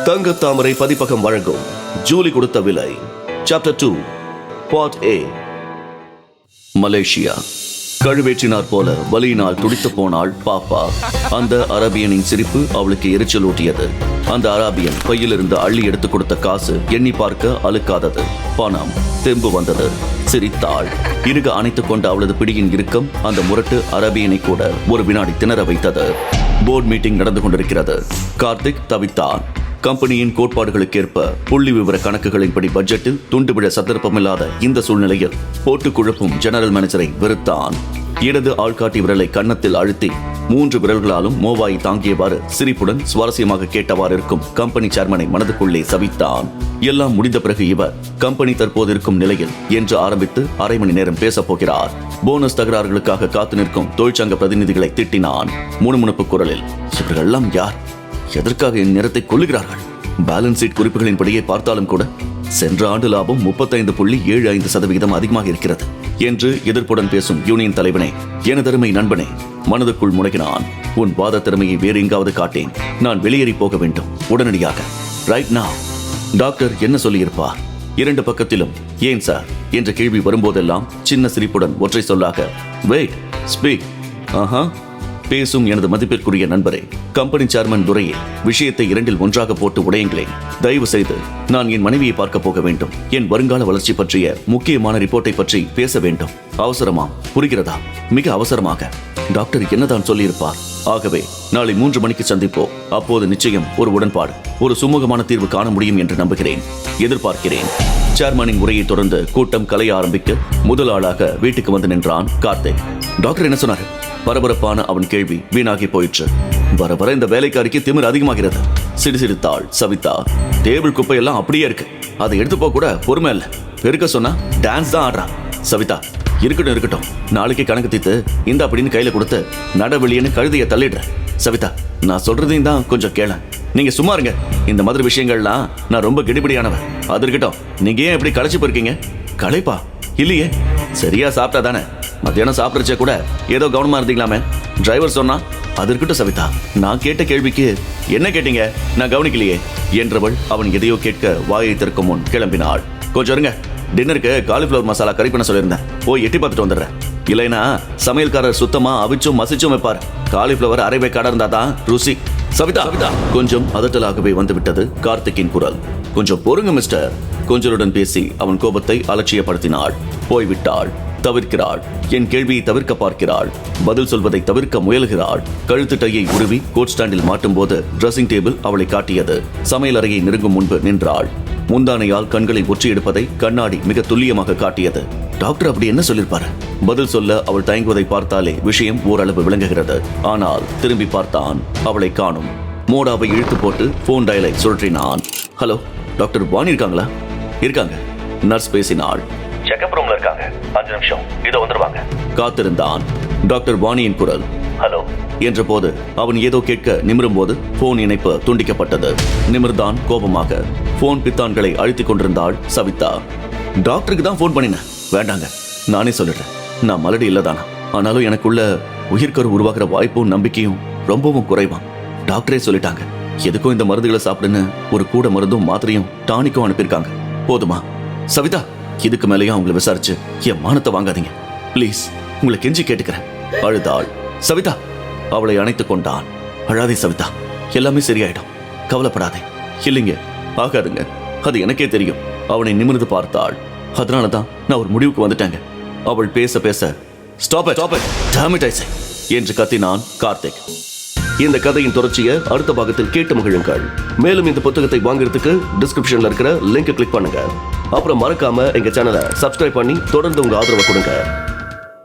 தங்கத்தாமரை பதிப்பகம் வழங்கும் ஜூலி கொடுத்த விலை சாப்டர் 2 பார்ட் A. மலேசியா. கழுவேற்றினார் போல வலியினால் துடித்து போனாள் பாப்பா. அந்த அரபியனின் சிரிப்பு அவளுக்கு எரிச்சல் ஊட்டியது. அந்த அரபியன் பையிலிருந்து அள்ளி எடுத்து கொடுத்த காசு எண்ணி பார்க்க அழுக்காதது. பணம் தெம்பு வந்தது. சிரித்தாள். இறுக அணைத்துக் கொண்ட அவளது பிடியின் இறுக்கம் அந்த முரட்டு அரபியனை கூட ஒரு வினாடி திணற வைத்தது. போர்டு மீட்டிங் நடந்து கொண்டிருக்கிறது. கார்த்திக் தவித்தான். கம்பெனியின் கோட்பாடுகளுக்கேற்ப புள்ளி விவர கணக்குகளின்படி பட்ஜெட்டில் துண்டு விழ சந்தர்ப்பமில்லாத இந்த சூழ்நிலையில் போட்டு குழப்பும் ஜெனரல் மேனேஜரை வெறுத்தான். இடது ஆள்காட்டி விரலை கன்னத்தில் அழுத்தி 3 விரல்களாலும் மோவாயை தாங்கியவாறு சிரிப்புடன் சுவாரஸ்யமாக கேட்டவாறு இருக்கும் கம்பெனி சேர்மனை மனதுக்குள்ளே சபித்தான். எல்லாம் முடிந்த பிறகு இவர் கம்பெனி தற்போது இருக்கும் நிலையில் என்று ஆரம்பித்து அரை மணி நேரம் பேசப் போகிறார். போனஸ் தகராறுகளுக்காக காத்து நிற்கும் தொழிற்சங்க பிரதிநிதிகளை திட்டினான் முணுமுணுப்பு குரலில். இவர்களெல்லாம் யார்? எதற்காக என் நேரத்தை கொள்ளுகிறார்கள்? பேலன்ஸ் ஷீட் குறிப்புகளின்படியே பார்த்தாலும் கூட சென்ற ஆண்டு லாபம் 35.75% அதிகமாக இருக்கிறது என்று எதிர்ப்புடன் பேசும் யூனியன் தலைவனே, எனதருமை நண்பனே, மனதுக்குள் முடங்கினான். உன் வாத திறமையை வேறு எங்காவது காட்டேன். நான் வெளியேறி போக வேண்டும் உடனடியாக. Right now. டாக்டர் என்ன சொல்லியிருப்பார்? 2 பக்கத்திலும் ஏன் சார் என்ற கேள்வி வரும்போதெல்லாம் சின்ன சிரிப்புடன் ஒற்றை சொல்லாக வெயிட் ஸ்பீக். ஆஹா. பேசும் எனது மதிப்பிற்குரிய நண்பரே, கம்பெனி சேர்மன் துரையே, விஷயத்தை 2இல் ஒன்றாக போட்டு உடையுங்களேன். தயவு செய்து நான் என் மனைவியை பார்க்க போக வேண்டும். என் வருங்கால வளர்ச்சி பற்றிய முக்கியமான ரிப்போர்ட்டை பற்றி பேச வேண்டும். அவசரமாம், புரிகிறதா? மிக அவசரமாக. டாக்டர் என்னதான் சொல்லியிருப்பார்? ஆகவே நாளை 3 மணிக்கு சந்திப்போம். அப்போது நிச்சயம் ஒரு உடன்பாடு, ஒரு சுமூகமான தீர்வு காண முடியும் என்று நம்புகிறேன், எதிர்பார்க்கிறேன். சேர்மனின் உரையை தொடர்ந்து கூட்டம் கலைய ஆரம்பிக்க முதல் ஆளாக வீட்டுக்கு வந்து நின்றான் கார்த்திக். டாக்டர் என்ன சொன்னார்? பரபரப்பான அவன் கேள்வி வீணாகி போயிற்று. வர வர இந்த வேலைக்காரிக்கு திமிர் அதிகமாகிறது. சிரிசிரித்தாள் சவிதா. டேபிள் குப்பையெல்லாம் அப்படியே இருக்கு, அதை எடுத்து போக கூட பொறுமை இல்லை. பெருக்க சொன்னா டான்ஸ் தான் ஆடுறா. சவிதா, இருக்கட்டும், நாளைக்கு கணக்கு தீத்து இந்த அப்படின்னு கையில கொடுத்து நடவெளியன்னு கழுதைய தள்ளிடுற. சவிதா, நான் சொல்றதையும் தான் கொஞ்சம் கேள. நீங்க சும்மா இருங்க. இந்த மாதிரி விஷயங்கள்லாம் நான் ரொம்ப கெடிபடியானவன். அது இருக்கட்டும், நீங்க ஏன் எப்படி களைச்சு போயிருக்கீங்க? களைப்பா? இல்லையே. சரியா சாப்பிட்டா தானே? மத்தியானம் சாப்பிட்றச்ச கூட ஏதோ கவனமா இருந்தீங்களாமே. டிரைவர் சொன்னா. அது இருக்கட்டும் சவிதா, நான் கேட்ட கேள்விக்கு என்ன கேட்டீங்க? நான் கவனிக்கலையே என்றவள் அவன் எதையோ கேட்க வாயை திறக்கும் முன் கிளம்பினாள். கொஞ்சம் இருங்க, டின்னருக்கு காலிஃப்ளவர் மசாலா கறி பண்ண சொல்லியிருந்தேன். போய் எட்டி பார்த்துட்டு வந்துடுறேன். இல்லைனா சமையல்காரர் சுத்தமா அவிச்சும் மசிச்சும் வைப்பார். காலிஃப்ளவர் அரை வேக்காடா இருந்தாதான் ருசி. சவிதா, கொஞ்சம் அதட்டலாகவே வந்துவிட்டது கார்த்திக்கின் குரல். கொஞ்சம் பொறுங்க மிஸ்டர். கொஞ்சலுடன் பேசி அவன் கோபத்தை அலட்சியப்படுத்தினாள். போய்விட்டாள். தவிர்க்கிறாள். என் கேள்வியை தவிர்க்க பார்க்கிறாள். பதில் சொல்வதை தவிர்க்க முயல்கிறாள். கழுத்து டையை உருவி கோட் ஸ்டாண்டில் மாட்டும் போது டிரெஸ்ஸிங் டேபிள் அவளை காட்டியது. சமையல் அறையை நெருங்கும் முன்பு நின்றாள். முந்தானையால் கண்களை ஒற்றி எடுப்பதை கண்ணாடி மிக துல்லியமாக காட்டியது. டாக்டர் அப்படி என்ன சொல்லிருப்பாரு? பதில் சொல்ல அவள் தயங்குவதை பார்த்தாலே விஷயம் ஓரளவு விளங்குகிறது. ஆனால் திரும்பி பார்த்தான். அவளை காணும். மோடாவை இழுத்து போட்டு போன் டயலை சுழற்றினான். ஹலோ, டாக்டர் வாணி இருக்காங்களா? இருக்காங்க. நர்ஸ் பேசினாள். செக்கப் ரூம்ல இருக்காங்க. 5 நிமிஷம் இதோ வந்துருவாங்க. காத்திருந்தான். டாக்டர் வாணியின் குரல் ஹலோ என்ற போது அவன் ஏதோ கேட்க நிமிரும் போது போன் இணைப்பு துண்டிக்கப்பட்டது. நிமிர்தான் கோபமாக. போன் பித்தான்களை அழுத்திக் கொண்டிருந்தாள் சவிதா. டாக்டருக்கு தான் போன் பண்ணினேன். வேண்டாங்க, நானே சொல்லிடுறேன். நான் மலடி இல்லதானா, ஆனாலும் எனக்குள்ள உயிர்கரு உருவாகிற வாய்ப்பும் நம்பிக்கையும் ரொம்பவும் குறைவான். டாக்டரே சொல்லிட்டாங்க. எதுக்கும் இந்த மருந்துகளை சாப்பிடுன்னு ஒரு கூட மருந்தும் மாத்திரையும் டானிக்கும் அனுப்பியிருக்காங்க. போதுமா? சவிதா, இதுக்கு மேலேயும் அவங்களை விசாரிச்சு என் மானத்தை வாங்காதீங்க பிளீஸ், உங்களை கெஞ்சி கேட்டுக்கிறேன். அழுதாள். சவிதா, அவளை அணைத்துக் கொண்டான். அழாதே சவிதா, எல்லாமே சரியாயிடும், கவலைப்படாதே. இல்லைங்க, ஆகாதுங்க, அது எனக்கே தெரியும். அவனை நிமிர்ந்து பார்த்தாள். அதனாலதான் நான் ஒரு முடிவுக்கு வந்துட்டாங்க. அவள் பேச பேச ஸ்டாப் இட் என்று கத்தினான் கார்த்திக். இந்த கதையின் தொடர்ச்சியை அடுத்த பாகத்தில் கேட்டு மகிழுங்கள். மேலும் இந்த புத்தகத்தை வாங்குறதுக்கு டிஸ்கிரிப்ஷன்ல இருக்கிற லிங்க் கிளிக் பண்ணுங்க. அப்புறம் மறக்காம எங்க சேனலை சப்ஸ்கிரைப் பண்ணி தொடர்ந்து உங்க ஆதரவை கொடுங்க.